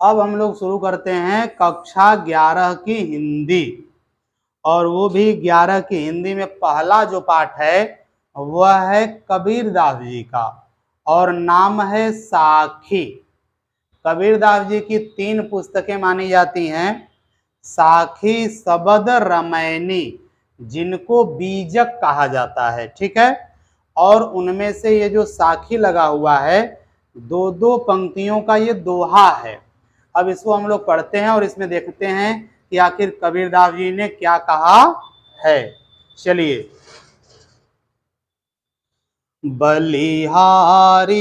अब हम लोग शुरू करते हैं कक्षा 11 की हिंदी, और वो भी 11 की हिंदी में पहला जो पाठ है वह है कबीरदास जी का, और नाम है साखी। कबीरदास जी की 3 पुस्तकें मानी जाती हैं, साखी, सबद, रामायणी, जिनको बीजक कहा जाता है। ठीक है, और उनमें से ये जो साखी लगा हुआ है, 2-2 पंक्तियों का ये दोहा है। अब इसको हम लोग पढ़ते हैं और इसमें देखते हैं कि आखिर कबीरदास जी ने क्या कहा है। चलिए। बलिहारी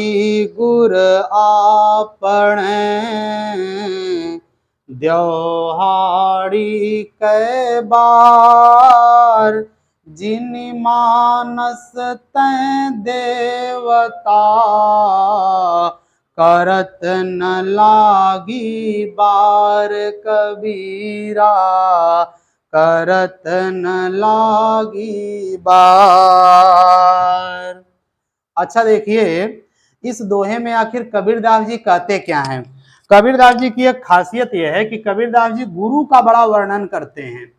गुर आपने द्योहारी कै बार, जिन मानस तै देवता करत न लागी बार, कबीरा करत न लागी बार। अच्छा देखिए, इस दोहे में आखिर कबीरदास जी कहते क्या हैं। कबीरदास जी की एक खासियत यह है कि कबीरदास जी गुरु का बड़ा वर्णन करते हैं,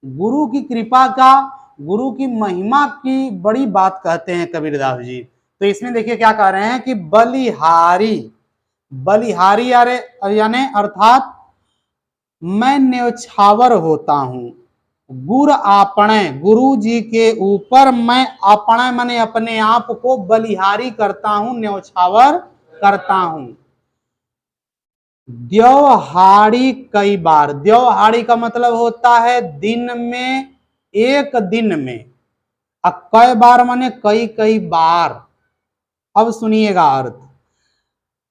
गुरु की कृपा का, गुरु की महिमा की बड़ी बात कहते हैं कबीरदास जी। तो इसमें देखिए क्या कह रहे हैं कि बलिहारी, बलिहारी यानी अर्थात मैं न्यौछावर होता हूं, गुर आपने, गुरु जी के ऊपर मैं अपने माने अपने आप को बलिहारी करता हूं, न्यौछावर करता हूं। द्योहारी कई बार, द्योहारी का मतलब होता है दिन में, एक दिन में। अब कई बार माने कई कई बार। अब सुनिएगा अर्थ,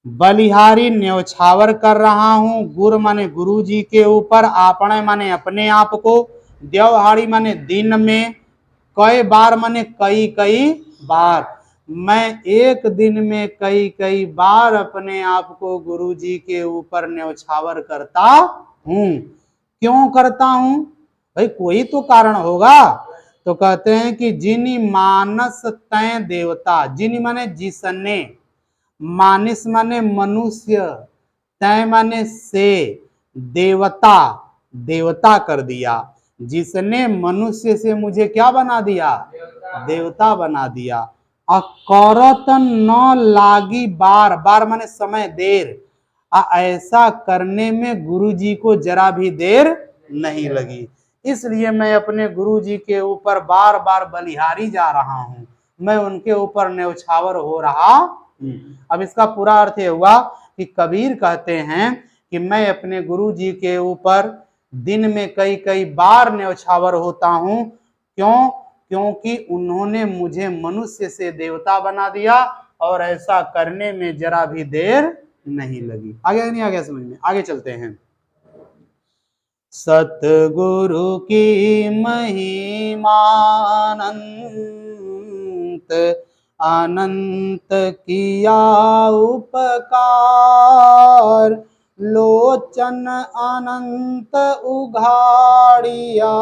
बलिहारी न्यौछावर कर रहा हूं, गुर माने गुरु जी के ऊपर, आपने माने अपने आप को, द्योहारी माने दिन में, कई बार माने कई कई बार। मैं एक दिन में कई कई बार अपने आप को गुरु जी के ऊपर न्यौछावर करता हूं। क्यों करता हूं भाई, कोई तो कारण होगा। तो कहते हैं कि जिनी मानस तय देवता, जिनी माने जिसने, मानिस माने मनुष्य, तय माने से, देवता, देवता कर दिया, जिसने मनुष्य से मुझे क्या बना दिया, देवता बना दिया। करत न लागी बार, बार माने समय, देर, ऐसा करने में गुरु जी को जरा भी देर नहीं लगी, इसलिए मैं अपने गुरु जी के ऊपर बार बार बलिहारी जा रहा हूं, मैं उनके ऊपर न्यौछावर हो रहा हूं। अब इसका पूरा अर्थ यह हुआ कि कबीर कहते हैं कि मैं अपने गुरु जी के ऊपर दिन में कई कई बार न्यौछावर होता हूं। क्यों? क्योंकि उन्होंने मुझे मनुष्य से देवता बना दिया, और ऐसा करने में जरा भी देर नहीं लगी। आगे नहीं आ गया समझ में? आगे चलते हैं। सतगुरु की महिमा अनंत, अनंत किया उपकार, लोचन अनंत उघाड़िया,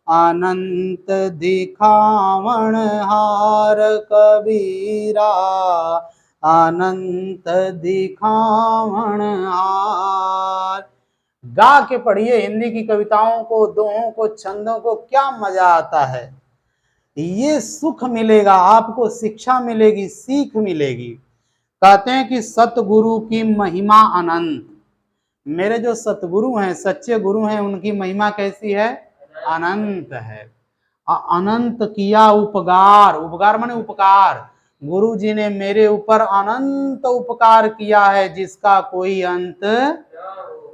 अनंत दिखावण हार, कबीरा अनंत दिखावण हार। गा के पढ़िए हिंदी की कविताओं को, दोहों को, छंदों को, क्या मजा आता है। ये सुख मिलेगा आपको, शिक्षा मिलेगी, सीख मिलेगी। कहते हैं कि सतगुरु की महिमा अनंत, मेरे जो सतगुरु हैं, सच्चे गुरु हैं, उनकी महिमा कैसी है, अनंत है। अनंत किया उपकार, उपकार माने उपकार, गुरु जी ने मेरे ऊपर अनंत उपकार किया है, जिसका कोई अंत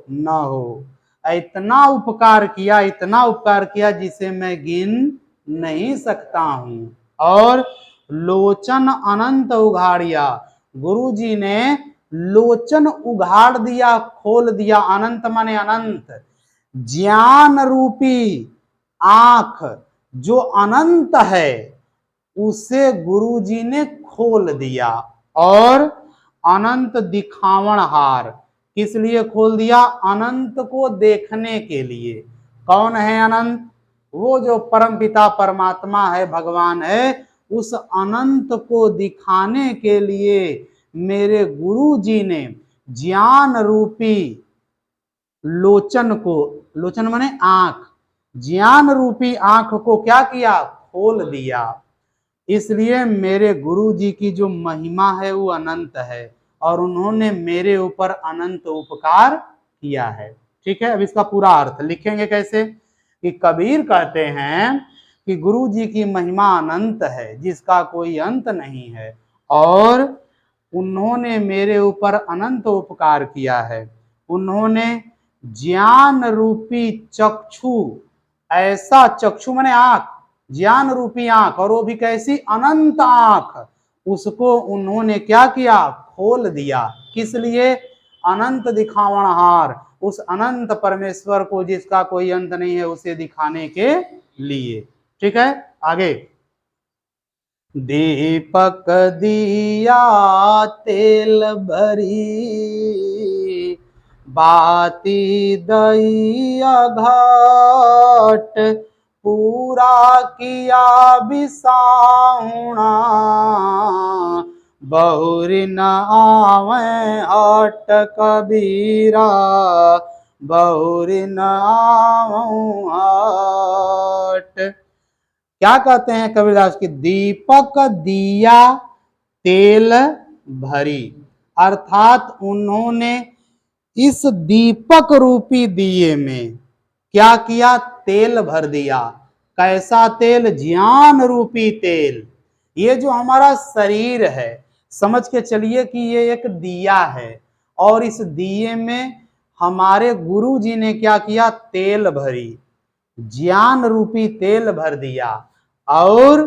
न हो। इतना उपकार किया, इतना उपकार किया जिसे मैं गिन नहीं सकता हूं। और लोचन अनंत उघाड़िया, गुरु जी ने लोचन उघाड़ दिया, खोल दिया, अनंत माने अनंत, ज्ञान रूपी आंख जो अनंत है उसे गुरु जी ने खोल दिया। और अनंत दिखावण हार, किस लिए खोल दिया, अनंत को देखने के लिए। कौन है अनंत? वो जो परमपिता परमात्मा है, भगवान है, उस अनंत को दिखाने के लिए मेरे गुरु जी ने ज्ञान रूपी लोचन को, लोचन माने आंख, ज्ञान रूपी आंख को क्या किया, खोल दिया। इसलिए मेरे गुरु जी की जो महिमा है वो अनंत है और उन्होंने मेरे ऊपर अनंत उपकार किया है। ठीक है, अब इसका पूरा अर्थ लिखेंगे कैसे कि कबीर कहते हैं कि गुरु जी की महिमा अनंत है जिसका कोई अंत नहीं है और उन्होंने मेरे ऊपर अनंत उपकार किया है। उन्होंने ज्ञान रूपी चक्षु, ऐसा चक्षु माने आंख, ज्ञान रूपी आंख, और वो भी कैसी, अनंत आंख, उसको उन्होंने क्या किया, खोल दिया। किस लिए, अनंत दिखावनहार, उस अनंत परमेश्वर को जिसका कोई अंत नहीं है उसे दिखाने के लिए। ठीक है, आगे। दीपक दिया तेल भरी, बाती दहिया घाट, पूरा किया बिसाहुणा, बहुरी न आवे हट कबीरा, बहुरी न आवं हट। क्या कहते हैं कबीरदास की, दीपक दिया तेल भरी, अर्थात उन्होंने इस दीपक रूपी दिए में क्या किया, तेल भर दिया। कैसा तेल, ज्ञान रूपी तेल। ये जो हमारा शरीर है, समझ के चलिए कि ये एक दिया है और इस दिए में हमारे गुरु जी ने क्या किया, तेल भरी, ज्ञान रूपी तेल भर दिया और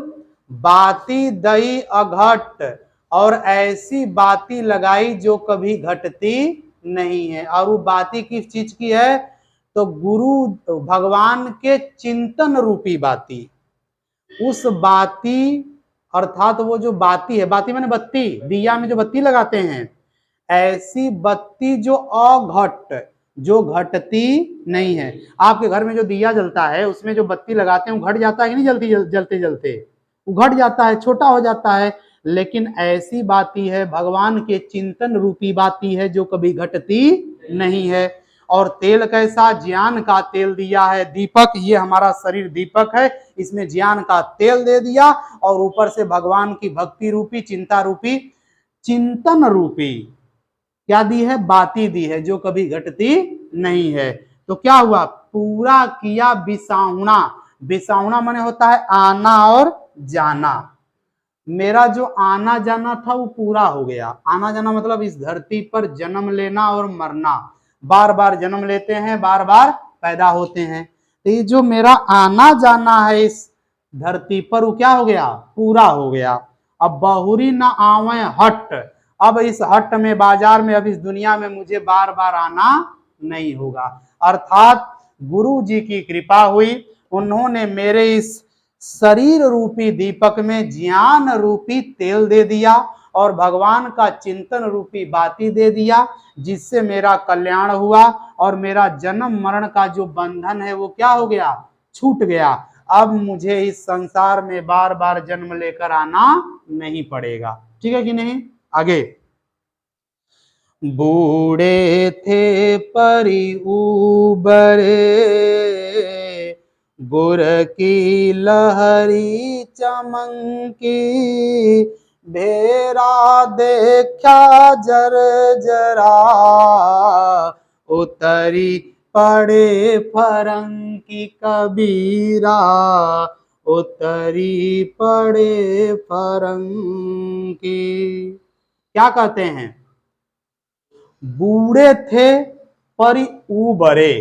बाती दई अघट, और ऐसी बाती लगाई जो कभी घटती नहीं है। और वो बाती किस चीज की है, तो गुरु भगवान के चिंतन रूपी बाती। उस बाती अर्थात वो जो बाती है, बाती माने बत्ती, दिया में जो बत्ती लगाते हैं, ऐसी बत्ती जो अघट, जो घटती नहीं है। आपके घर में जो दिया जलता है उसमें जो बत्ती लगाते हैं वो घट जाता है कि नहीं, जलते जलते वो घट जाता है, छोटा हो जाता है। लेकिन ऐसी बाती है, भगवान के चिंतन रूपी बाती है जो कभी घटती नहीं है। और तेल कैसा, ज्ञान का तेल दिया है। दीपक, ये हमारा शरीर दीपक है, इसमें ज्ञान का तेल दे दिया और ऊपर से भगवान की भक्ति रूपी, चिंता रूपी, चिंतन रूपी क्या दी है, बाती दी है जो कभी घटती नहीं है। तो क्या हुआ, पूरा किया बिसाहुणा। बिसाहुणा माने होता है आना और जाना। मेरा जो आना जाना था वो पूरा हो गया। आना जाना मतलब इस धरती पर जन्म लेना और मरना, बार बार जन्म लेते हैं, बार बार पैदा होते हैं। तो ये जो मेरा आना जाना है इस धरती पर वो क्या हो गया, पूरा हो गया। अब बहुरी न आवे हट, अब इस हट में, बाजार में, अब इस दुनिया में मुझे बार बार आना नहीं होगा। अर्थात गुरु जी की कृपा हुई, उन्होंने मेरे इस शरीर रूपी दीपक में ज्ञान रूपी तेल दे दिया और भगवान का चिंतन रूपी बाती दे दिया, जिससे मेरा कल्याण हुआ और मेरा जन्म मरण का जो बंधन है वो क्या हो गया, छूट गया। अब मुझे इस संसार में बार बार जन्म लेकर आना नहीं पड़ेगा। ठीक है कि नहीं, आगे। बूढ़े थे परी उबरे, गुर की लहरी चमकी, भेरा देखा जर जरा, उतरी पड़े फरंकी कबीरा, उतरी पड़े फरंकी। क्या कहते हैं, बूढ़े थे पर उबरे।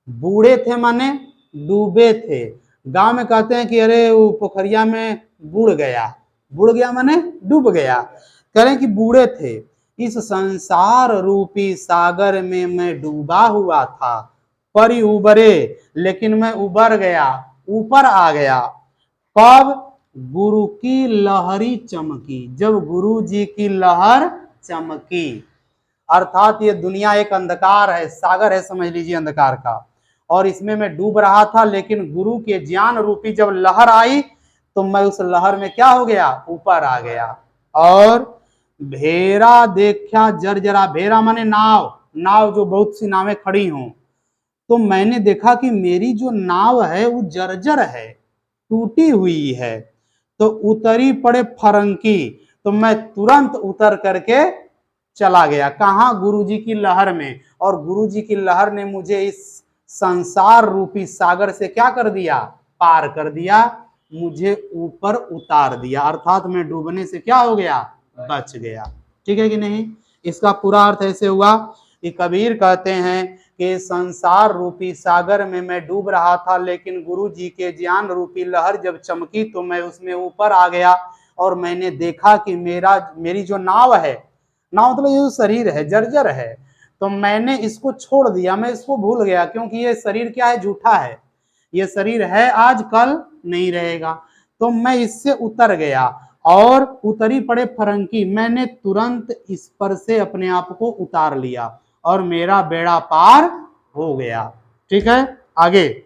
बूढ़े थे माने डूबे थे। गांव में कहते हैं कि अरे वो पोखरिया में बुड़ गया, बुड़ गया माने डूब गया। कह रहे हैं कि बूढ़े थे, इस संसार रूपी सागर में मैं डूबा हुआ था, पर उबरे, लेकिन मैं उबर गया, ऊपर आ गया। कब, गुरु की लहरी चमकी, जब गुरु जी की लहर चमकी। अर्थात ये दुनिया एक अंधकार है, सागर है समझ लीजिए अंधकार का, और इसमें मैं डूब रहा था, लेकिन गुरु के ज्ञान रूपी जब लहर आई तो मैं उस लहर में क्या हो गया, ऊपर आ गया। और भेरा देखा जर्जरा, भेरा माने नाव, नाव जो बहुत सी नावें खड़ी हों, तो मैंने देखा कि मेरी जो नाव है वो जर्जर है, टूटी हुई है। तो उतरी पड़े फरंकी, तो मैं तुरंत उतर करके चला गया। कहाँ? गुरुजी की लहर में। और गुरुजी की लहर ने मुझे इस संसार रूपी सागर से क्या कर दिया? पार कर दिया, मुझे ऊपर उतार दिया, अर्थात मैं डूबने से क्या हो गया? बच गया। ठीक है कि नहीं? इसका पूरा अर्थ ऐसे हुआ कि कबीर कहते हैं कि संसार रूपी सागर में मैं डूब रहा था, लेकिन गुरु जी के ज्ञान रूपी लहर जब चमकी तो मैं उसमें ऊपर आ गया, और मैंने देखा कि मेरी जो नाव है, नाव मतलब ये जो शरीर है जर्जर है, तो मैंने इसको छोड़ दिया, मैं इसको भूल गया, क्योंकि ये शरीर क्या है? झूठा है। ये शरीर है आज कल नहीं रहेगा। तो मैं इससे उतर गया और उतरी पड़े फरंकी, मैंने तुरंत इस पर से अपने आप को उतार लिया और मेरा बेड़ा पार हो गया। ठीक है, आगे।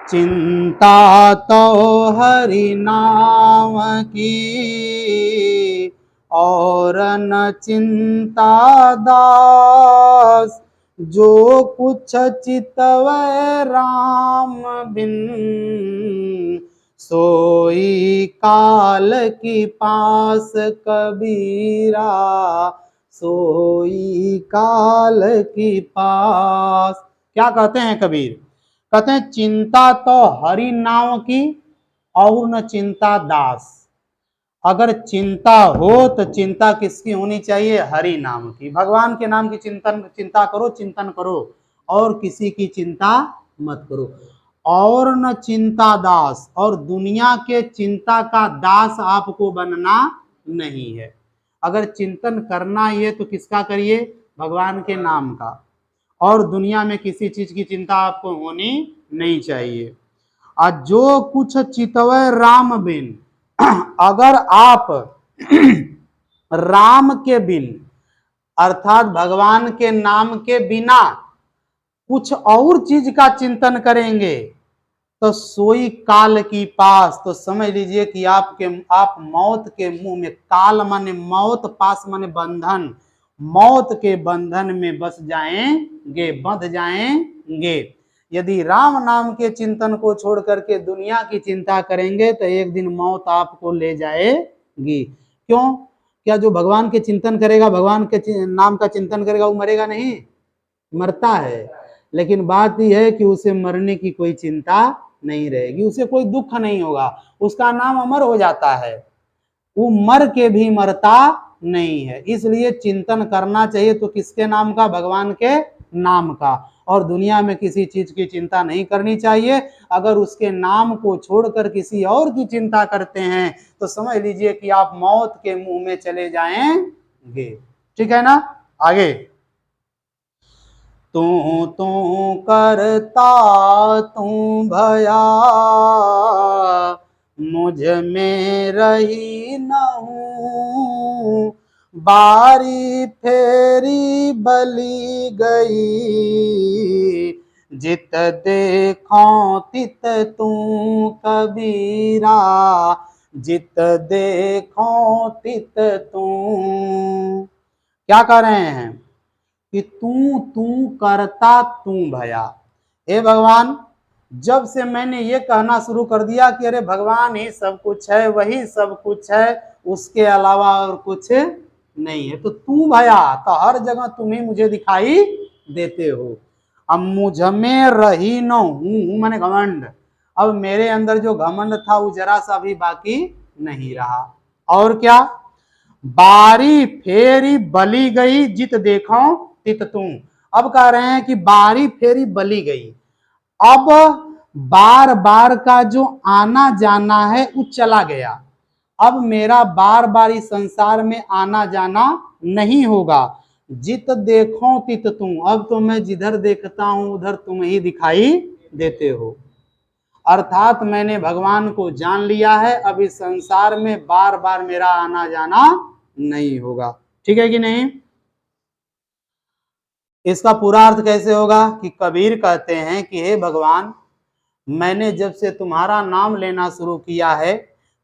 चिंता तो हरि नाम की और न चिंता दास, जो कुछ चितवै राम बिन, सोई काल की पास कबीरा, सोई काल की पास। क्या कहते हैं कबीर? कहते हैं चिंता तो हरि नाम की और न चिंता दास। अगर चिंता हो तो चिंता किसकी होनी चाहिए? हरि नाम की। भगवान के नाम की चिंता करो, चिंतन करो, और किसी की चिंता मत करो। और न चिंता दास, और दुनिया के चिंता का दास आपको बनना नहीं है। अगर चिंतन करना ही है तो किसका करिए? भगवान के नाम का। और दुनिया में किसी चीज की चिंता आपको होनी नहीं चाहिए। और जो कुछ चितवै राम बिन, अगर आप राम के बिन अर्थात भगवान के नाम के बिना कुछ और चीज का चिंतन करेंगे तो सोई काल की पास, तो समझ लीजिए कि आप मौत के मुंह में, काल माने मौत, पास माने बंधन, मौत के बंधन में बस जाएंगे, बंध जाएंगे। यदि राम नाम के चिंतन को छोड़ करके दुनिया की चिंता करेंगे तो एक दिन मौत आपको ले जाएगी। क्यों? क्या जो भगवान के चिंतन करेगा, भगवान के नाम का चिंतन करेगा, वो मरेगा नहीं? मरता है, लेकिन बात यह है कि उसे मरने की कोई चिंता नहीं रहेगी, उसे कोई दुख नहीं होगा, उसका नाम अमर हो जाता है, वो मर के भी मरता नहीं है। इसलिए चिंतन करना चाहिए तो किसके नाम का? भगवान के नाम का। और दुनिया में किसी चीज की चिंता नहीं करनी चाहिए। अगर उसके नाम को छोड़कर किसी और की चिंता करते हैं तो समझ लीजिए कि आप मौत के मुंह में चले जाएंगे। ठीक है ना? आगे। तू तू करता तू भया, मुझ में रही न हूँ, बारी फेरी बली गई, जित देखो तित तू कबीरा, जित देखो तित तू। क्या कह रहे हैं कि तू करता तू भया। हे भगवान, जब से मैंने ये कहना शुरू कर दिया कि अरे भगवान ही सब कुछ है, वही सब कुछ है, उसके अलावा और कुछ नहीं है, तो तू भया, तो हर जगह तुम ही मुझे दिखाई देते हो। अब मुझ में रही न हूं, मैंने घमंड, अब मेरे अंदर जो घमंड था वो जरा सा भी बाकी नहीं रहा। और क्या? बारी फेरी बली गई, जित देखो तित तू। अब कह रहे हैं कि बारी फेरी बली गई, अब बार बार का जो आना जाना है वो चला गया। अब मेरा बार बार इस संसार में आना जाना नहीं होगा। जित देखो तित तुम, अब तो मैं जिधर देखता हूं उधर तुम ही दिखाई देते हो। अर्थात मैंने भगवान को जान लिया है, अब इस संसार में बार बार मेरा आना जाना नहीं होगा। ठीक है कि नहीं? इसका पूरा अर्थ कैसे होगा कि कबीर कहते हैं कि हे भगवान, मैंने जब से तुम्हारा नाम लेना शुरू किया है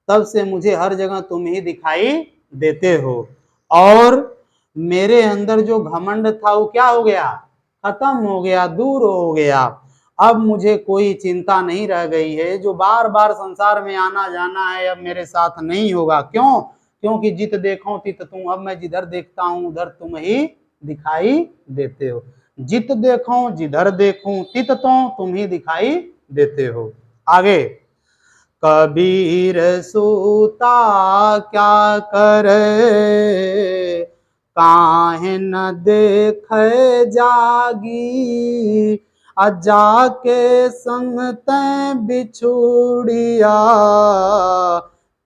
तब से मुझे हर जगह तुम ही दिखाई देते हो। और मेरे अंदर जो घमंड था वो क्या हो गया, खत्म हो गया, दूर हो गया। अब मुझे कोई चिंता नहीं रह गई है, जो बार बार संसार में आना जाना है अब मेरे साथ नहीं होगा। क्यों? क्योंकि जित देखो तित तुम, अब मैं जिधर देखता हूं उधर तुम ही दिखाई देते हो। जित देखो जिधर देखूं तित तो तुम ही दिखाई देते हो। आगे, कबीर सूता क्या करे, काहे न देख जागी, अजा के संग तै बिछुड़िया,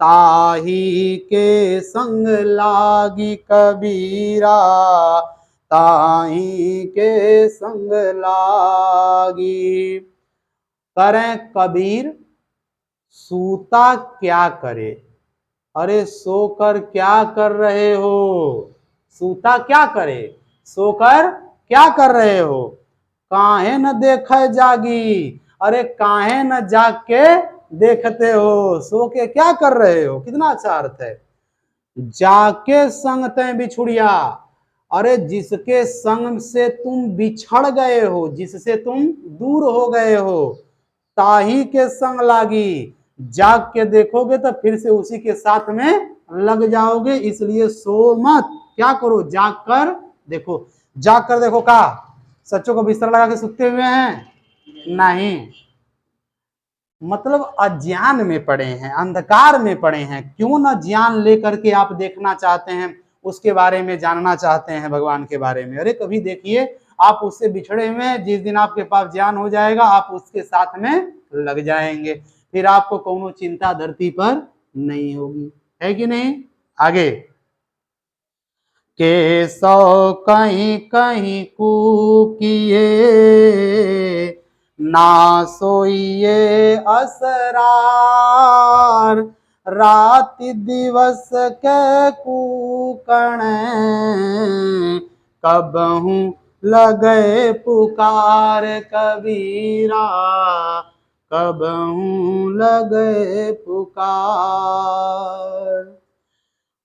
ताही के संग लागी कबीरा, ताही के संग लागी। करें कबीर सूता क्या करे। अरे सोकर क्या कर रहे हो, सूता क्या करे, सोकर क्या कर रहे हो। काहे न देखे जागी, अरे काहे न जाग के देखते हो, सो के क्या कर रहे हो। कितना अच्छा अर्थ है। जाके संग तय बिछुड़िया, अरे जिसके संग से तुम बिछड़ गए हो, जिससे तुम दूर हो गए हो, ताही के संग लागी, जाग के देखोगे तो फिर से उसी के साथ में लग जाओगे। इसलिए सो मत, क्या करो, जाग कर देखो। जाग कर देखो का सच्चों को बिस्तर लगा के सुते हुए हैं? नहीं, मतलब अज्ञान में पड़े हैं, अंधकार में पड़े हैं। क्यों ना ज्ञान लेकर के आप देखना चाहते हैं, उसके बारे में जानना चाहते हैं, भगवान के बारे में। अरे कभी देखिए, आप उससे बिछड़े हुए हैं, जिस दिन आपके पास ज्ञान हो जाएगा आप उसके साथ में लग जाएंगे, फिर आपको कोनो चिंता धरती पर नहीं होगी, है कि नहीं। आगे, केशव कहीं कहीं कूकिए, ना सोइए असरार, रात दिवस के कूकण, कबहू लगे पुकार कबीरा, कबहू लगे पुकार।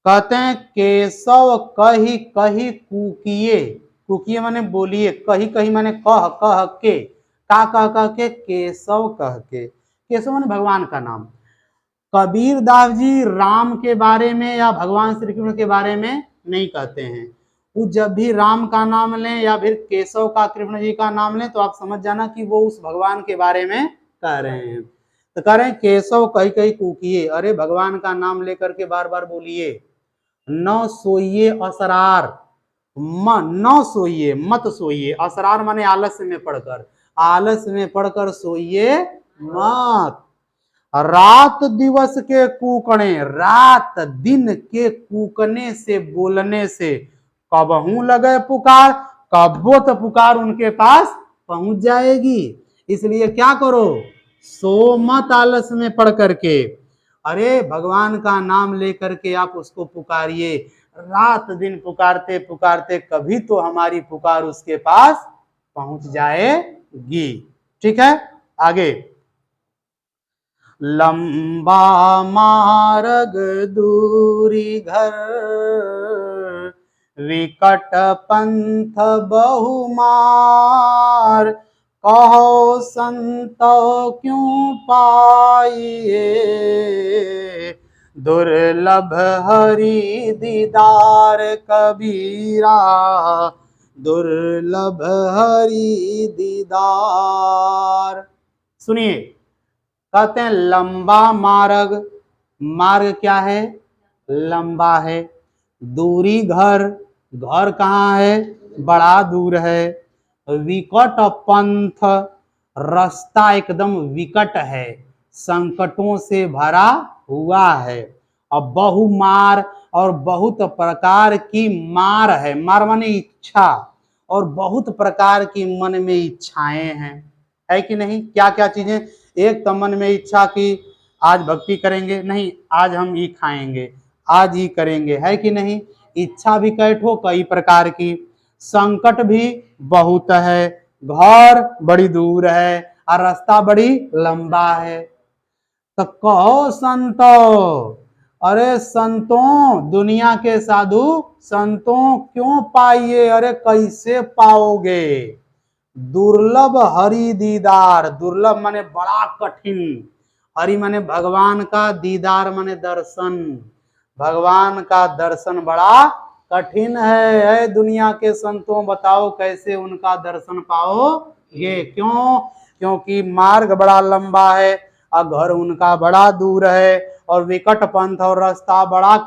कहते हैं केशव कही कही कूकिए, कूकिए माने बोलिए, कही कही माने कह कह के, का कह के, केशव कह के। केशव माने भगवान का नाम। कबीर दास जी राम के बारे में या भगवान श्री कृष्ण के बारे में नहीं कहते हैं। वो जब भी राम का नाम लें या फिर केशव का, कृष्ण जी का नाम लें, तो आप समझ जाना कि वो उस भगवान के बारे में कह रहे हैं। तो कह रहे हैं केशव कही कही कूकिए, अरे भगवान का नाम लेकर के बार बार बोलिए। न सोइए असरार, न सोइए, मत सोइए। असरार माने आलस्य में पढ़कर, आलस्य में पढ़कर सोइए मत। रात दिवस के कूकने, रात दिन के कूकने से, बोलने से, कबहू लगे पुकार, कबो तो पुकार उनके पास पहुंच जाएगी। इसलिए क्या करो, सो मत आलस में पढ़ करके। अरे भगवान का नाम लेकर के आप उसको पुकारिए, रात दिन पुकारते पुकारते कभी तो हमारी पुकार उसके पास पहुंच जाएगी। ठीक है। आगे, लंबा मार्ग दूरी घर, विकट पंथ बहुमार, कहो संतो क्यों पाइए, दुर्लभ हरि दीदार कबीरा, दुर्लभ हरि दीदार। सुनिए, कहते हैं लंबा मार्ग, मार्ग क्या है, लंबा है। दूरी घर, घर कहाँ है, बड़ा दूर है। विकट पंथ, रास्ता एकदम विकट है, संकटों से भरा हुआ है। अब बहुमार, और बहुत प्रकार की मार है, मार माने इच्छा, और बहुत प्रकार की मन में इच्छाएं हैं, है कि नहीं। क्या क्या चीजें, एक तो मन में इच्छा की आज भक्ति करेंगे, नहीं आज हम ये खाएंगे, आज ही करेंगे, है कि नहीं। इच्छा भी कैठो कई प्रकार की, संकट भी बहुत है, घर बड़ी दूर है और रास्ता बड़ी लंबा है। तो कहो संतो, अरे संतों, दुनिया के साधु संतों क्यों पाइए, अरे कैसे पाओगे। दुर्लभ हरि दीदार, दुर्लभ माने बड़ा कठिन, हरि माने भगवान का, दीदार माने दर्शन, भगवान का दर्शन बड़ा कठिन है दुनिया के संतों, बताओ कैसे उनका दर्शन पाओगे। क्यों? क्योंकि मार्ग बड़ा लंबा है और घर उनका बड़ा दूर है और विकट पंथ और रास्ता बड़ा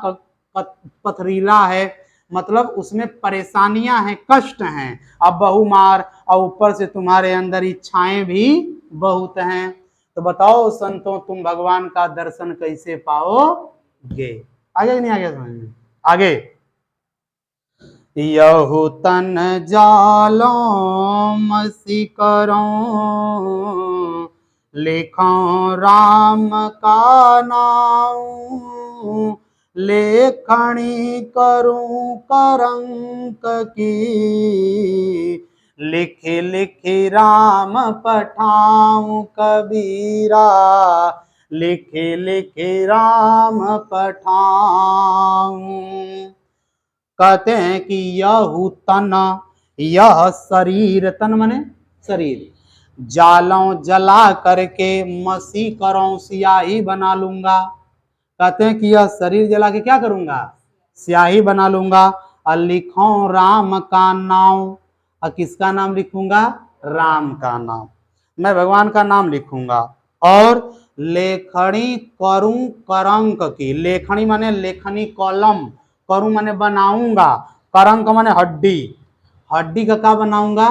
पथरीला है, मतलब उसमें परेशानियां हैं, कष्ट हैं, अब बहुमार, और ऊपर से तुम्हारे अंदर इच्छाएं भी बहुत हैं। तो बताओ संतों तुम भगवान का दर्शन कैसे पाओगे। आगे नहीं आगे समझ में? आगे, यहु तन जालो मसी करो, लिखो राम का नाम, लेखनी करूं करंक की, लिखी लिखी राम पठाऊं कबीरा, लिखी लिखी राम पठाऊं। कहते हैं कि यह तन, यह शरीर, तन माने शरीर, जालों जला करके मसी करो स्याही बना लूंगा। कहते हैं कि यह शरीर जला के क्या करूंगा, स्याही बना लूंगा। और लिखो राम का नाम, और किसका नाम लिखूंगा, राम का नाम, मैं भगवान का नाम लिखूंगा। और लेखनी करूं करंक की, लेखनी माने लेखनी कलम, करूं माने बनाऊंगा, करंक माने हड्डी, हड्डी का क्या बनाऊंगा,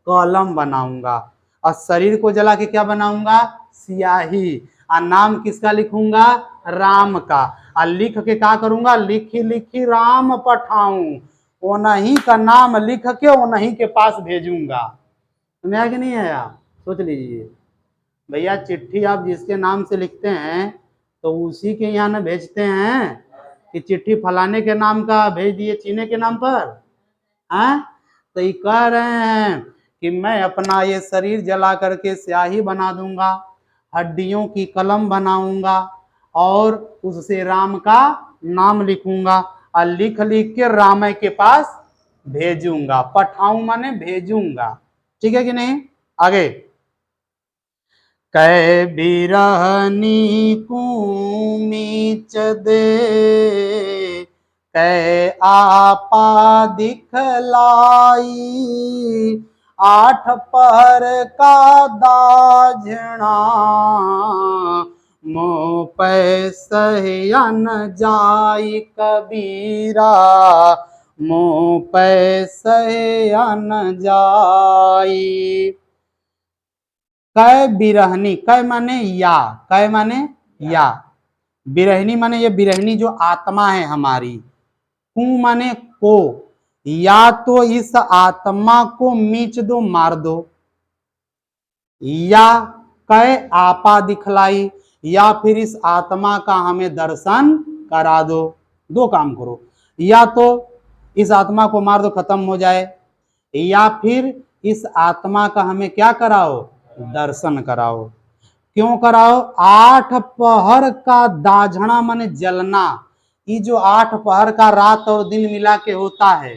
कलम बनाऊंगा। और शरीर को जला के क्या बनाऊंगा, स्याही। और नाम किसका लिखूंगा, राम का। और लिख के क्या करूंगा, लिखी लिखी राम पठाऊं, वो नहीं का नाम लिख के वो नहीं के पास भेजूंगा। तुम्हें आगे नहीं आया, सोच लीजिए भैया, चिट्ठी आप जिसके नाम से लिखते हैं तो उसी के यहाँ न भेजते हैं कि चिट्ठी फलाने के नाम का भेज दिए चीने के नाम पर, हैं? तो ये कह रहे हैं कि मैं अपना ये शरीर जला करके स्याही बना दूंगा, हड्डियों की कलम बनाऊंगा और उससे राम का नाम लिखूंगा और लिख लिख के राम के पास भेजूंगा। पठाऊं माने भेजूंगा, ठीक है कि नहीं। आगे, कै बिरहनी कूमीच दे, कै आपा दिखलाई, आठ पहर का दाझना, मोह पै सहयन जाई कबीरा, मोह पै सहयन जाई। कै बिरहनी, कै माने या, कै माने या, बिरहनी माने ये बिरहनी जो आत्मा है हमारी, कु माने को, या तो इस आत्मा को मीच दो, मार दो, या कै आपा दिखलाई, या फिर इस आत्मा का हमें दर्शन करा दो। दो काम करो, या तो इस आत्मा को मार दो खत्म हो जाए, या फिर इस आत्मा का हमें क्या कराओ, दर्शन कराओ। क्यों कराओ, आठ पहर का दाझना माने जलना, ये जो आठ पहर का रात और दिन मिला के होता है,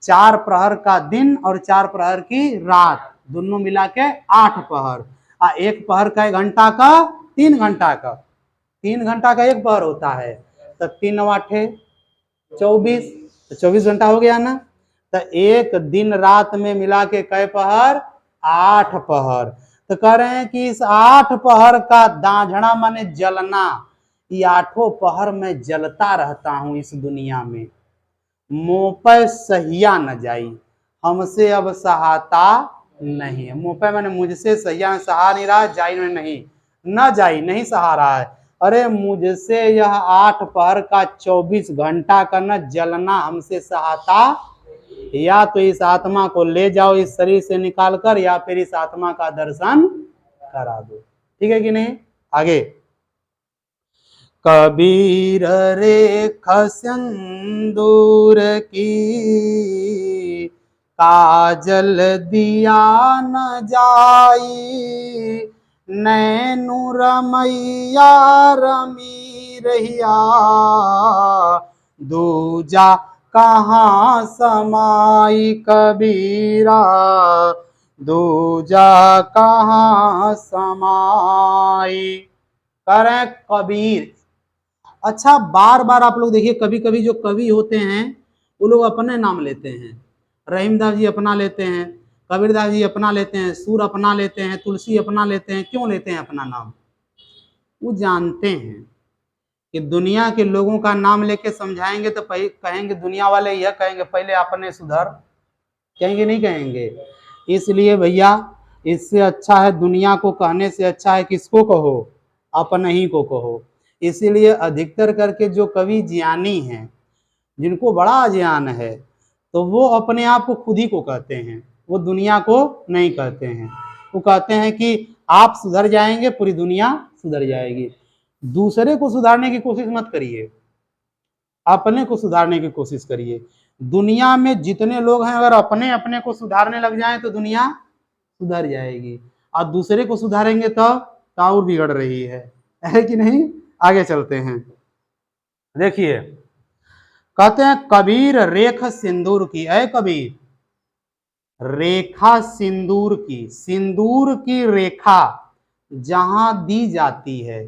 4 प्रहर का दिन और 4 प्रहर की रात, दोनों मिला के 8 पहर, और 1 पहर का 1 घंटा का 3 घंटा का, 3 घंटा का 1 पहर होता है, तो 3 8 24, तो 24 घंटा हो गया ना। तो एक दिन रात में मिला के कै पहर, 8 पहर। तो कह रहे हैं कि इस 8 पहर का दाझना माने जलना, ये 8 पहर में जलता रहता हूं इस दुनिया में, मुंह पे सहिया न जाई, हमसे अब सहाता नहीं है। मुंह पे मैंने मुझसे सहिया सहा नहीं रहा, जाई में नहीं, न जाई नहीं सहा रहा है। अरे मुझसे यह 8 पहर का 24 घंटा का न जलना हमसे सहाता, या तो इस आत्मा को ले जाओ इस शरीर से निकाल कर, या फिर इस आत्मा का दर्शन करा दो, ठीक है कि नहीं। आगे, कबीर रेख सिंदूर की, काजल दिया न जाई, नैनु रमैया रमी रहिया, दूजा कहाँ समाई कबीरा, दूजा कहाँ समाई। कह रहे हैं कबीर। अच्छा, बार बार आप लोग देखिए, कभी कभी जो कवि होते हैं वो लोग अपने नाम लेते हैं। रहीमदास जी अपना लेते हैं, कबीरदास जी अपना लेते हैं, सूर अपना लेते हैं, तुलसी अपना लेते हैं। क्यों लेते हैं अपना नाम? वो जानते हैं कि दुनिया के लोगों का नाम लेके समझाएंगे तो कहेंगे, दुनिया वाले यह कहेंगे पहले अपने सुधर, कहेंगे नहीं कहेंगे? इसलिए भैया, इससे अच्छा है, दुनिया को कहने से अच्छा है किसको कहो? अपने ही को कहो। इसीलिए अधिकतर करके जो कवि ज्ञानी हैं, जिनको बड़ा ज्ञान है, तो वो अपने आप को खुद ही को कहते हैं, वो दुनिया को नहीं कहते हैं। वो कहते हैं कि आप सुधर जाएंगे, पूरी दुनिया सुधर जाएगी। दूसरे को सुधारने की कोशिश मत करिए, अपने को सुधारने की कोशिश करिए। दुनिया में जितने लोग हैं, अगर अपने अपने को सुधारने लग जाएं तो दुनिया सुधर जाएगी। और दूसरे को सुधारेंगे तो और बिगड़ रही है कि नहीं? आगे चलते हैं। देखिए, कहते हैं कबीर रेख सिंदूर की। ऐ कबीर, रेखा सिंदूर की, सिंदूर की रेखा जहां दी जाती है,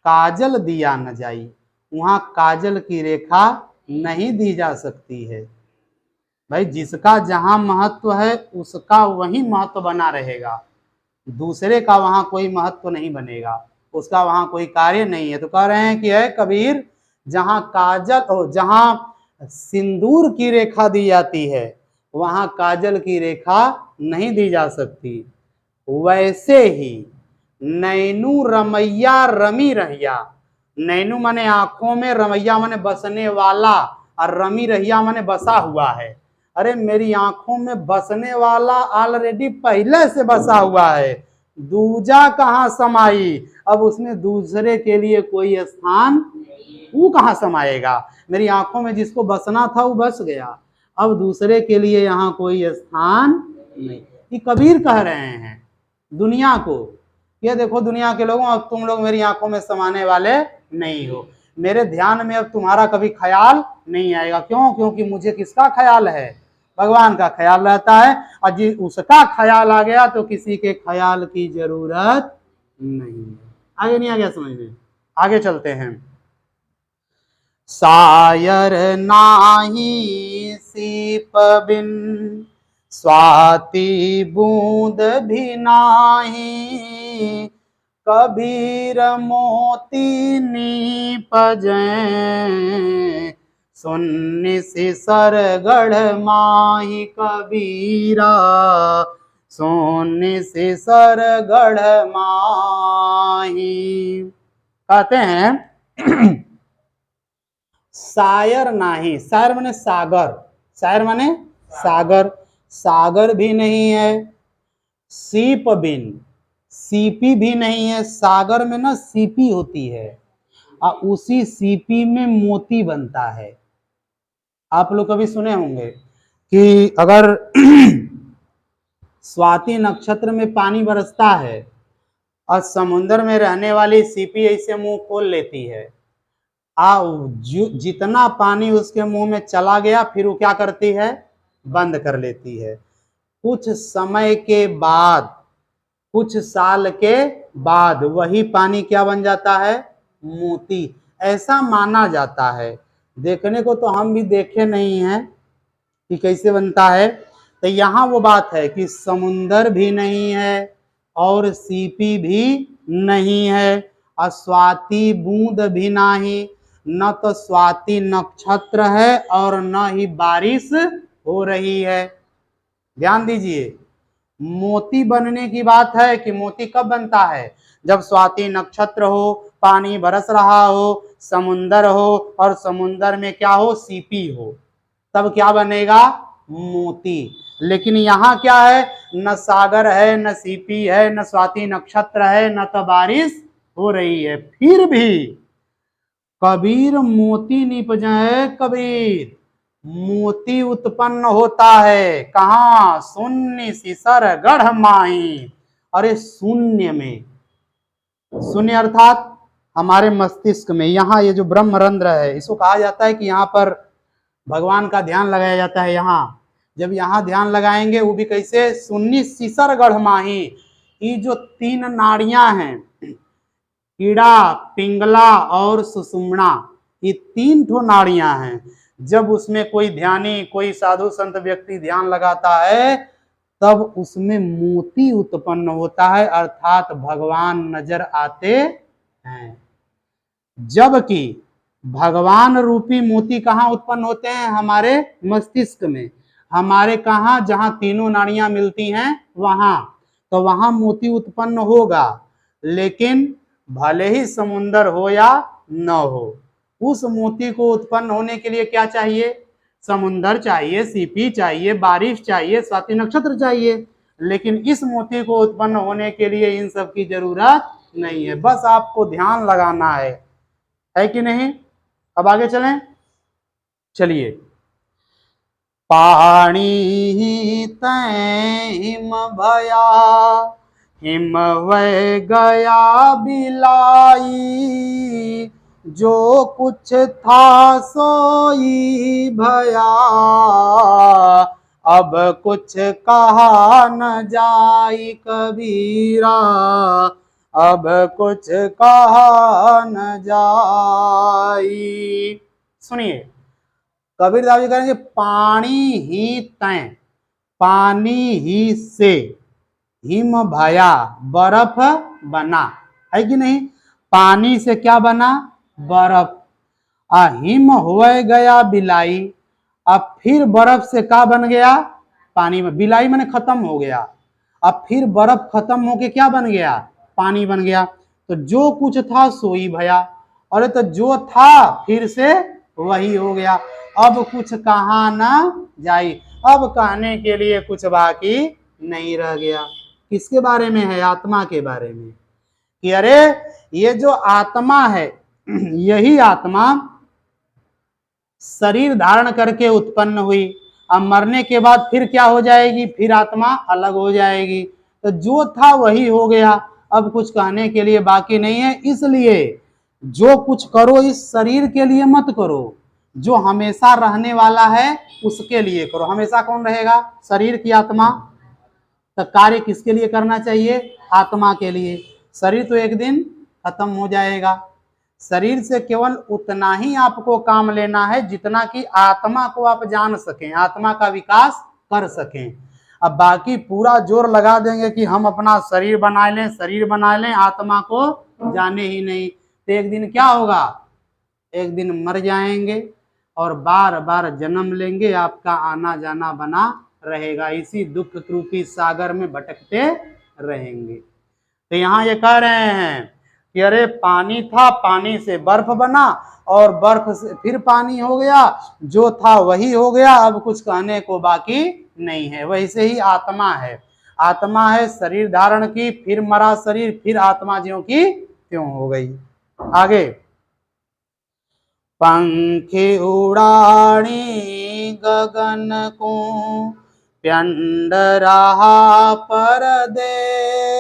काजल दिया न जाई, वहां काजल की रेखा नहीं दी जा सकती है। भाई, जिसका जहां महत्व है उसका वही महत्व बना रहेगा, दूसरे का वहां कोई महत्व नहीं बनेगा, उसका वहां कोई कार्य नहीं है। तो कह रहे हैं कि है कबीर, जहां काजल, जहां सिंदूर की रेखा दी जाती है, वहां काजल की रेखा नहीं दी जा सकती। वैसे ही नैनू रमैया रमी रहिया, नैनू माने आंखों में, रमैया माने बसने वाला, और रमी रहिया माने बसा हुआ है। अरे मेरी आंखों में बसने वाला ऑलरेडी पहले से बसा हुआ है, दूजा कहाँ समाई? अब उसमें दूसरे के लिए कोई स्थान वो कहाँ समाएगा? मेरी आंखों में जिसको बसना था वो बस गया, अब दूसरे के लिए यहाँ कोई स्थान नहीं। ये कबीर कह रहे हैं दुनिया को, ये देखो दुनिया के लोगों, अब तुम लोग मेरी आंखों में समाने वाले नहीं हो, मेरे ध्यान में अब तुम्हारा कभी ख्याल नहीं आएगा। क्यों? क्योंकि मुझे किसका ख्याल है? भगवान का ख्याल रहता है, और जी उसका ख्याल आ गया तो किसी के ख्याल की जरूरत नहीं है। आगे नहीं आ गया समझ में? आगे चलते हैं। सायर नाही सीप बिन, स्वाति बूंद भी नाही, कबीर मोती नीपजै, सुन्नि सिसर गढ़ माही कबीरा, सुन्नि सिसर गढ़ माही। कहते हैं सायर नाही, सायर माने सागर, सायर माने सागर, सागर भी नहीं है, सीप बिन, सीपी भी नहीं है। सागर में ना सीपी होती है, और उसी सीपी में मोती बनता है। आप लोग कभी सुने होंगे कि अगर स्वाति नक्षत्र में पानी बरसता है और समुद्र में रहने वाली सीपी ऐसे मुंह खोल लेती है, जितना पानी उसके मुंह में चला गया फिर वो क्या करती है? बंद कर लेती है। कुछ समय के बाद, कुछ साल के बाद वही पानी क्या बन जाता है? मोती। ऐसा माना जाता है, देखने को तो हम भी देखे नहीं हैं कि कैसे बनता है। तो यहाँ वो बात है कि समुंदर भी नहीं है और सीपी भी नहीं है, और स्वाति बूंद भी नहीं, न तो स्वाति नक्षत्र है और न ही बारिश हो रही है। ध्यान दीजिए, मोती बनने की बात है कि मोती कब बनता है? जब स्वाति नक्षत्र हो, पानी बरस रहा हो, समुंदर हो, और समुंदर में क्या हो? सीपी हो, तब क्या बनेगा? मोती। लेकिन यहाँ क्या है? न सागर है, न सीपी है, न स्वाति नक्षत्र है, न तो बारिश हो रही है, फिर भी कबीर मोती निपजै, कबीर मोती उत्पन्न होता है। कहाँ? शून्य सिसर गढ़ माही। अरे शून्य में, शून्य अर्थात हमारे मस्तिष्क में, यहाँ ये जो ब्रह्मरंध्र है, इसको कहा जाता है कि यहाँ पर भगवान का ध्यान लगाया जाता है। यहाँ जब यहाँ ध्यान लगाएंगे, वो भी कैसे, सुन्नी सीसर गढ़ माही, ये जो 3 नाड़ियां हैं, कीड़ा, पिंगला और सुषुम्ना, ये 3 ठो नाड़ियां हैं। जब उसमें कोई ध्यानी, कोई साधु संत व्यक्ति ध्यान लगाता है, तब उसमें मोती उत्पन्न होता है, अर्थात भगवान नजर आते हैं। जबकि भगवान रूपी मोती कहाँ उत्पन्न होते हैं? हमारे मस्तिष्क में। हमारे कहाँ? जहां तीनों नाड़ियां मिलती हैं वहां, तो वहां मोती उत्पन्न होगा। लेकिन भले ही समुंदर हो या न हो, उस मोती को उत्पन्न होने के लिए क्या चाहिए? समुंदर चाहिए, सीपी चाहिए, बारिश चाहिए, स्वाति नक्षत्र चाहिए। लेकिन इस मोती को उत्पन्न होने के लिए इन सब की जरूरत नहीं है, बस आपको ध्यान लगाना है कि नहीं? अब आगे चलें, चलिए। पानी तैं हिम भया, हिम वह गया बिलाई, जो कुछ था सोई भया, अब कुछ कहा न जाई कबीरा, अब कुछ कहा न जाई। सुनिए, कबीरदास जी कहेंगे पानी ही तैं, पानी ही से, हिम भया, बर्फ बना, है कि नहीं? पानी से क्या बना? बर्फ। हिम हुए गया बिलाई, अब फिर बर्फ से क्या बन गया? पानी में। बिलाई मैंने खत्म हो गया, अब फिर बर्फ खत्म होके क्या बन गया? पानी बन गया। तो जो कुछ था सोई भया, अरे तो जो था फिर से वही हो गया, अब कुछ कहा ना जाई, अब कहने के लिए कुछ बाकी नहीं रह गया। किसके बारे में है? आत्मा के बारे में, कि अरे ये जो आत्मा है, यही आत्मा शरीर धारण करके उत्पन्न हुई, अब मरने के बाद फिर क्या हो जाएगी? फिर आत्मा अलग हो जाएगी। तो जो था वही हो गया, अब कुछ कहने के लिए बाकी नहीं है। इसलिए जो कुछ करो इस शरीर के लिए मत करो, जो हमेशा रहने वाला है उसके लिए करो। हमेशा कौन रहेगा? शरीर की आत्मा। तो कार्य किसके लिए करना चाहिए? आत्मा के लिए। शरीर तो एक दिन खत्म हो जाएगा, शरीर से केवल उतना ही आपको काम लेना है जितना कि आत्मा को आप जान सकें, आत्मा का विकास कर सकें। अब बाकी पूरा जोर लगा देंगे कि हम अपना शरीर बना लें, शरीर बना लें, आत्मा को जाने ही नहीं, तो एक दिन क्या होगा? एक दिन मर जाएंगे और बार बार जन्म लेंगे, आपका आना जाना बना रहेगा, इसी दुख रूपी सागर में भटकते रहेंगे। तो यहाँ ये कह रहे हैं कि अरे पानी था, पानी से बर्फ बना और बर्फ से फिर पानी हो गया, जो था वही हो गया, अब कुछ कहने को बाकी नहीं है। वैसे ही आत्मा है, आत्मा है शरीर धारण की, फिर मरा शरीर, फिर आत्मा ज्यों की त्यों हो गई। आगे, पंखी उड़ानी गगन को, प्यंड रहा परदेस,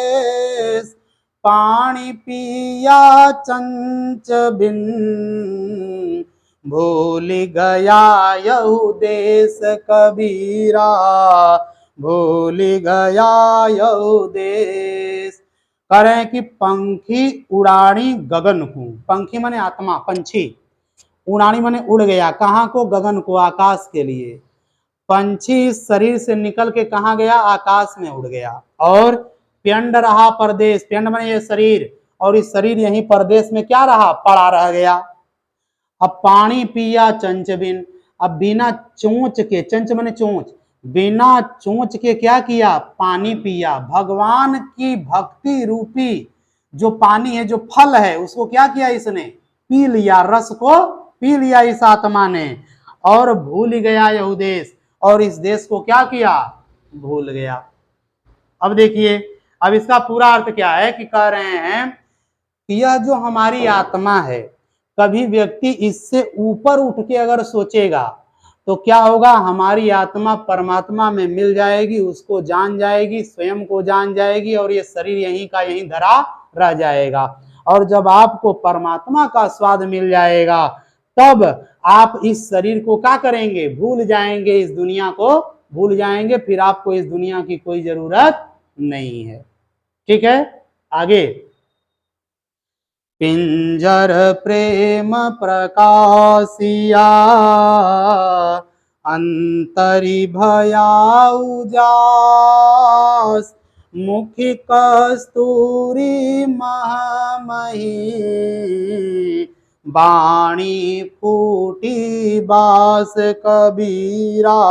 पानी पिया चंच बिन, भूल गया यहू देश कबीरा, भूल गया यहू देश। कह रहे हैं कि पंखी उड़ानी गगन को, पंखी माने आत्मा, पंछी, उड़ानी माने उड़ गया, कहाँ को? गगन को, आकाश के लिए। पंछी शरीर से निकल के कहाँ गया? आकाश में उड़ गया। और प्यंड रहा परदेश, प्यंड माने ये शरीर, और इस शरीर यहीं परदेश में क्या रहा? पड़ा रह गया। अब पानी पिया चंच बिन, अब बिना चोंच के, चंच माने चोंच, बिना चोंच के क्या किया? पानी पिया। भगवान की भक्ति रूपी जो पानी है, जो फल है, उसको क्या किया? इसने पी लिया, रस को पी लिया इस आत्मा ने, और भूल गया यह देश, और इस देश को क्या किया? भूल गया। अब देखिए, अब इसका पूरा अर्थ क्या है कि कह रहे हैं कि यह जो हमारी आत्मा है, कभी व्यक्ति इससे ऊपर उठ के अगर सोचेगा तो क्या होगा? हमारी आत्मा परमात्मा में मिल जाएगी, उसको जान जाएगी, स्वयं को जान जाएगी, और ये शरीर यहीं का यहीं धरा रह जाएगा। और जब आपको परमात्मा का स्वाद मिल जाएगा तब आप इस शरीर को क्या करेंगे, भूल जाएंगे, इस दुनिया को भूल जाएंगे, फिर आपको इस दुनिया की कोई जरूरत नहीं है। ठीक है, आगे। पिंजर प्रेम प्रकाशिया अंतरि भया उजास, मुखी कस्तूरी महामही, बाणी फूटी बास कबीरा,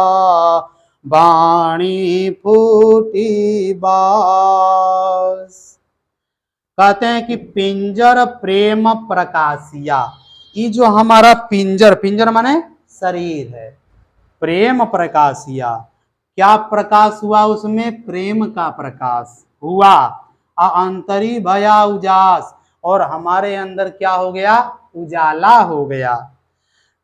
बाणी फूटी बास। कहते हैं कि पिंजर प्रेम प्रकाशिया, ये जो हमारा पिंजर, पिंजर माने शरीर है, प्रेम प्रकाशिया, क्या प्रकाश हुआ उसमें, प्रेम का प्रकाश हुआ। अंतरी भया उजास, और हमारे अंदर क्या हो गया, उजाला हो गया।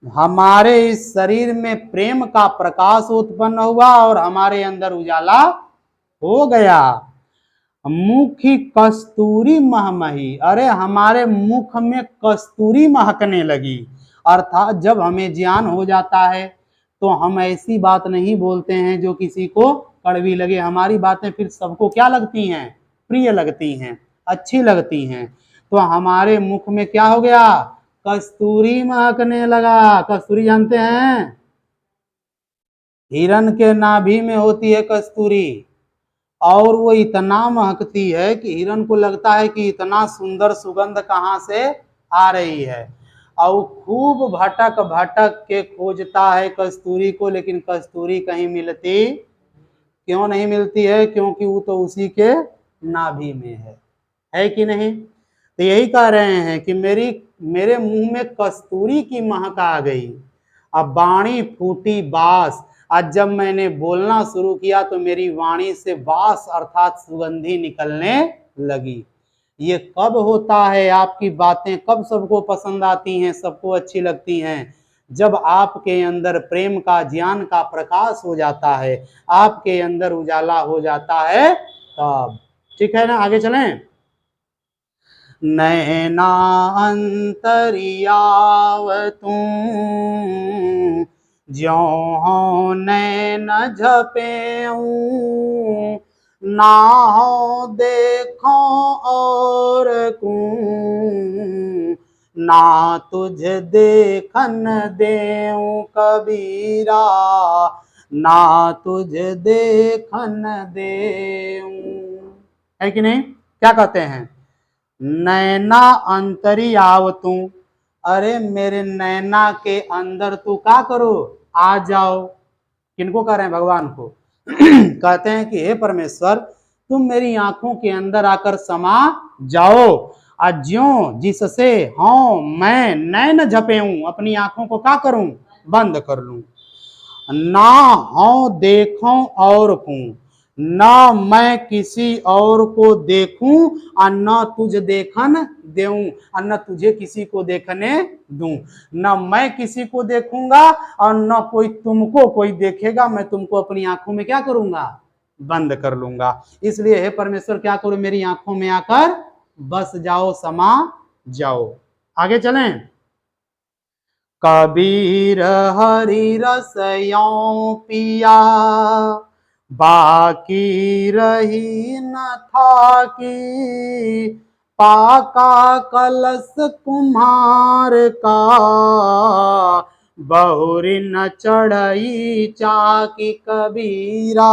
हमारे इस शरीर में प्रेम का प्रकाश उत्पन्न हुआ और हमारे अंदर उजाला हो गया। मुखी कस्तूरी महमही, अरे हमारे मुख में कस्तूरी महकने लगी। अर्थात जब हमें ज्ञान हो जाता है तो हम ऐसी बात नहीं बोलते हैं जो किसी को कड़वी लगे। हमारी बातें फिर सबको क्या लगती हैं, प्रिय लगती हैं, अच्छी लगती हैं। तो हमारे मुख में क्या हो गया, कस्तूरी महकने लगा। कस्तूरी जानते हैं, हिरण के नाभि में होती है कस्तूरी, और वो इतना महकती है कि हिरण को लगता है कि इतना सुंदर सुगंध कहाँ से आ रही है, और खूब भटक भटक के खोजता है कस्तूरी को, लेकिन कस्तूरी कहीं मिलती क्यों नहीं मिलती है, क्योंकि वो तो उसी के नाभि में है कि नहीं। तो यही कह रहे हैं कि मेरे मुंह में कस्तूरी की महक आ गई। अब वाणी फूटी बास, आज जब मैंने बोलना शुरू किया तो मेरी वाणी से बास अर्थात सुगंधी निकलने लगी। ये कब होता है, आपकी बातें कब सबको पसंद आती हैं, सबको अच्छी लगती हैं, जब आपके अंदर प्रेम का, ज्ञान का प्रकाश हो जाता है, आपके अंदर उजाला हो जाता है तब। ठीक है ना, आगे चलें। नैना अंतरियावतू, ज्यों हो नैन झपेऊं, ना हो देखो और कूं, ना तुझ देखन देऊं कबीरा, ना तुझ देखन देऊं। है कि नहीं, क्या कहते हैं, नैना अंतरी आवतू, अरे मेरे नैना के अंदर तू क्या करो, आ जाओ। किनको कह रहे हैं, भगवान को। कहते हैं कि हे परमेश्वर, तुम मेरी आंखों के अंदर आकर समा जाओ, ज्यों जिससे हाँ मैं नैन झपेऊं, अपनी आंखों को क्या करूं, बंद कर लूं। ना हाँ देखूं और कूं, न मैं किसी और को देखूं और न तुझ देखन देऊं, और न तुझे किसी को देखने दूं। न मैं किसी को देखूंगा और न कोई तुमको कोई देखेगा, मैं तुमको अपनी आंखों में क्या करूंगा, बंद कर लूंगा। इसलिए हे परमेश्वर क्या करो, मेरी आंखों में आकर बस जाओ, समा जाओ। आगे चलें। कबीर हरि रस यों पिया, बाकी रही न था की, पाका कलश कुम्हार का, बहुरी न चढ़ई चाकी कबीरा,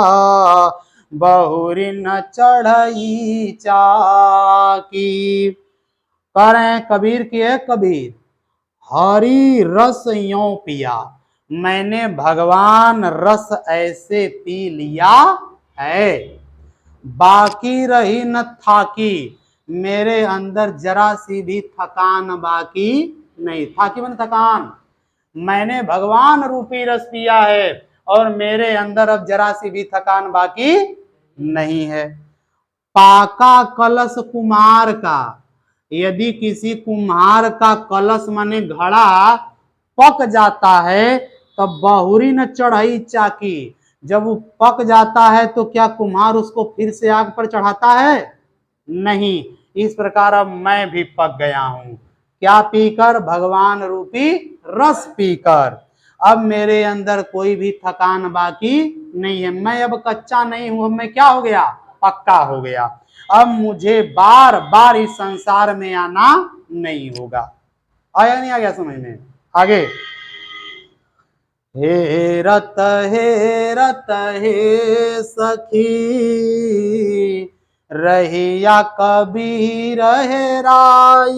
बहुरी न चढ़ई चाकी। कह रहे हैं कबीर की है, कबीर हरि रस यों पिया, मैंने भगवान रस ऐसे पी लिया है, बाकी रही न थाकी, मेरे अंदर जरा सी भी थकान बाकी नहीं। थाकी मन थकान, मैंने भगवान रूपी रस पिया है और मेरे अंदर अब जरा सी भी थकान बाकी नहीं है। पाका कलश कुमार का, यदि किसी कुम्हार का कलश माने घड़ा पक जाता है तब बहुरी न चढ़ई चाकी, जब वो पक जाता है तो क्या कुम्हार उसको फिर से आग पर चढ़ाता है, नहीं। इस प्रकार अब मैं भी पक गया हूं। क्या पीकर? भगवान रूपी रस पीकर। अब मेरे अंदर कोई भी थकान बाकी नहीं है। मैं अब कच्चा नहीं हूं, अब मैं क्या हो गया? पक्का हो गया। अब मुझे बार बार इस संसार में आना नहीं होगा। आया नहीं? आ गया समझ में? आगे, हेरत हेरत हे सखी, रहिया कबीर हेराई,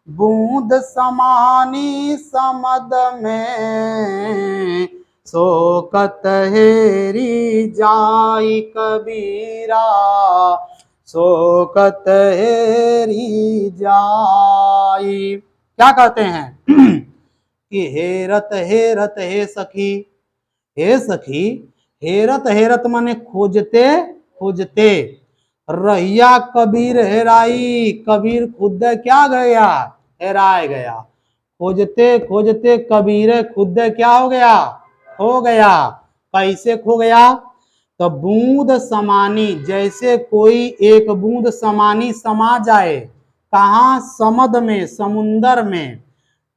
बूंद समानी समद में, शोकत हेरी जाई कबीरा, शोकत हेरी जाई। क्या कहते हैं कि हेरत हेरत हे सखी, हे सखी, हेरत हेरत माने खोजते खोजते, रहिया कबीर हेराई, कबीर खुद क्या गया? हेराए गया। खोजते खोजते कबीर खुद क्या हो गया? खो गया। कैसे खो गया? तो बूंद समानी, जैसे कोई एक बूंद समानी समा जाए, कहा? समद में, समुंदर में।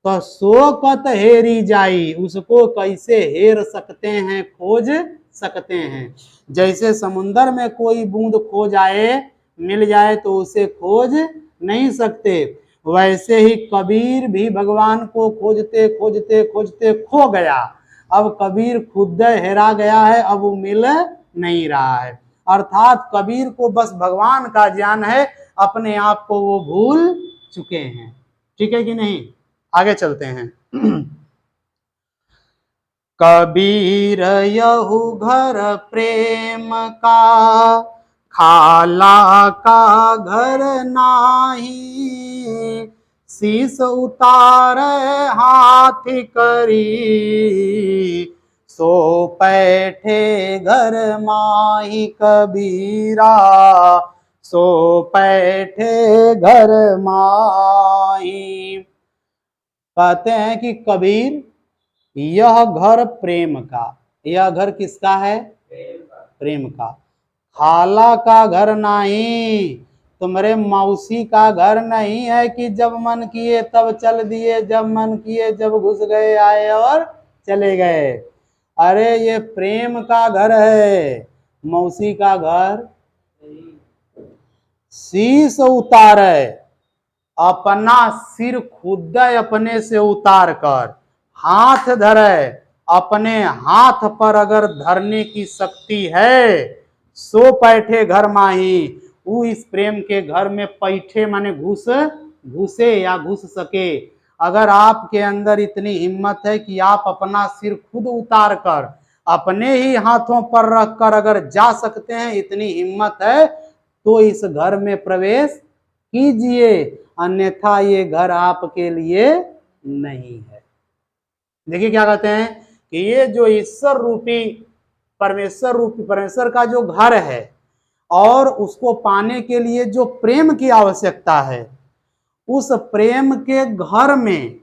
तो शोकत हेरी जाई, उसको कैसे हेर सकते हैं? खोज सकते हैं। जैसे समुंदर में कोई बूंद खो जाए, मिल जाए, तो उसे खोज नहीं सकते, वैसे ही कबीर भी भगवान को खोजते खोजते खोजते खो गया। अब कबीर खुद हेरा गया है, अब वो मिल नहीं रहा है। अर्थात कबीर को बस भगवान का ज्ञान है, अपने आप को वो भूल चुके हैं। ठीक है कि नहीं? आगे चलते हैं। कबीर यहु घर प्रेम का, खाला का घर नाही, शीस उतार हाथ करी, सो पैठे घर माही कबीरा, सो पैठे घर माही। कहते हैं कि कबीर, यह घर प्रेम का, यह घर किसका है? प्रेम का। खाला का घर नहीं, तुम्हारे मौसी का घर नहीं है कि जब मन किए तब चल दिए, जब मन किए जब घुस गए, आए और चले गए। अरे ये प्रेम का घर है, मौसी का घर। शीश उतारे, अपना सिर खुद अपने से उतार कर, हाथ धरे, अपने हाथ पर अगर धरने की शक्ति है, सो पैठे घर माही, वो इस प्रेम के घर में पैठे माने घुसे या घुस सके। अगर आपके अंदर इतनी हिम्मत है कि आप अपना सिर खुद उतार कर अपने ही हाथों पर रख कर अगर जा सकते हैं, इतनी हिम्मत है, तो इस घर में प्रवेश कीजिए, अन्यथा ये घर आपके लिए नहीं है। देखिए क्या कहते हैं कि ये जो ईश्वर रूपी परमेश्वर का जो घर है, और उसको पाने के लिए जो प्रेम की आवश्यकता है, उस प्रेम के घर में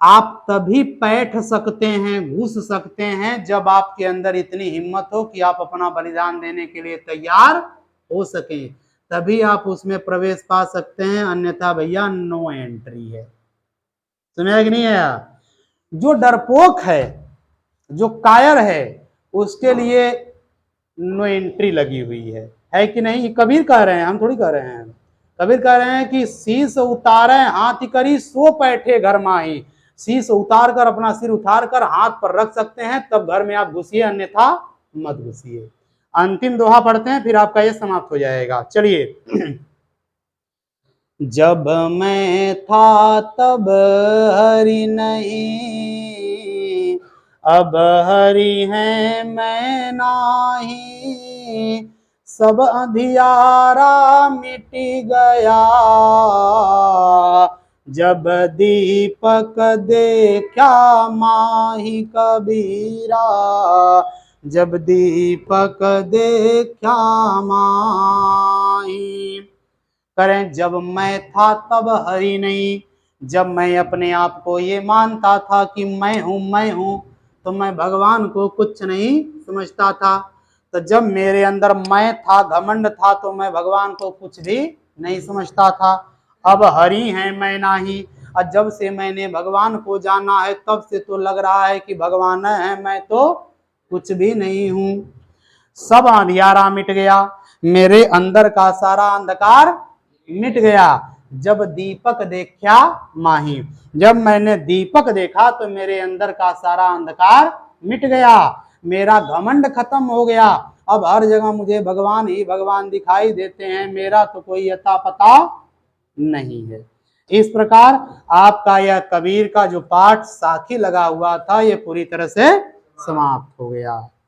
आप तभी बैठ सकते हैं, घुस सकते हैं, जब आपके अंदर इतनी हिम्मत हो कि आप अपना बलिदान देने के लिए तैयार हो सकें, तभी आप उसमें प्रवेश पा सकते हैं, अन्यथा भैया नो एंट्री है। सुना कि नहीं आया? जो डरपोक है, जो कायर है, उसके लिए नो एंट्री लगी हुई है कि नहीं? कबीर कह रहे हैं, हम थोड़ी कह रहे हैं। कबीर कह रहे हैं कि शीश उतारे हाथ करी, सो बैठे घर माही। शीश उतार कर, अपना सिर उतार कर हाथ पर रख सकते हैं, तब घर में आप घुसिए, अन्यथा मत घुसिए। अंतिम दोहा पढ़ते हैं, फिर आपका ये समाप्त हो जाएगा। चलिए। जब मैं था तब हरि नहीं, अब हरि है मैं नाही, सब अंधियारा मिट गया, जब दीपक देखा माही कबीरा, जब दीपक देखा माही। करें, जब मैं था तब हरि नहीं, जब मैं अपने आप को ये मानता था कि मैं हूं, तो मैं भगवान को कुछ नहीं समझता था। तो जब मेरे अंदर मैं था, घमंड था, तो मैं भगवान को कुछ भी नहीं समझता था। अब हरि है मैं नाही, और जब से मैंने भगवान को जाना है तब से तो लग रहा है कि भगवान है, मैं तो कुछ भी नहीं हूं। सब अंधियारा मिट गया, मेरे अंदर का सारा अंधकार मिट गया। जब दीपक देखा माही, जब मैंने दीपक देखा तो मेरे अंदर का सारा अंधकार मिट गया, मेरा घमंड खत्म हो गया। अब हर जगह मुझे भगवान ही भगवान दिखाई देते हैं, मेरा तो कोई अता पता नहीं है। इस प्रकार आपका यह कबीर का जो पाठ साखी लगा हुआ था, ये पूरी तरह से समाप्त हो गया।